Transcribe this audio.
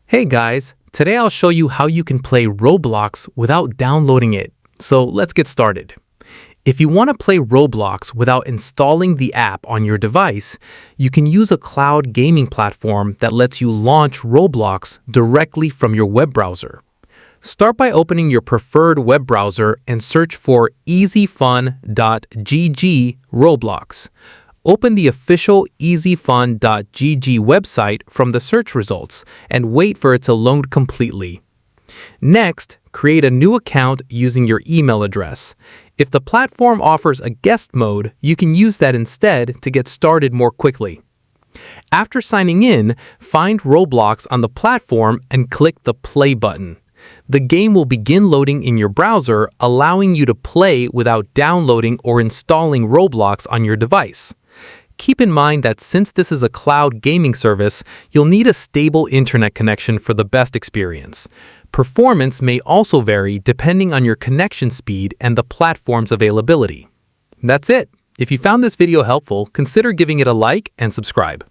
Hey guys, today I'll show you how you can play Roblox without downloading it. So let's get started. If you want to play Roblox without installing the app on your device, you can use a cloud gaming platform that lets you launch Roblox directly from your web browser. Start by opening your preferred web browser and search for easyfun.gg Roblox. Open the official easyfun.gg website from the search results and wait for it to load completely. Next, create a new account using your email address. If the platform offers a guest mode, you can use that instead to get started more quickly. After signing in, find Roblox on the platform and click the play button. The game will begin loading in your browser, allowing you to play without downloading or installing Roblox on your device. Keep in mind that since this is a cloud gaming service, you'll need a stable internet connection for the best experience. Performance may also vary depending on your connection speed and the platform's availability. That's it. If you found this video helpful, consider giving it a like and subscribe.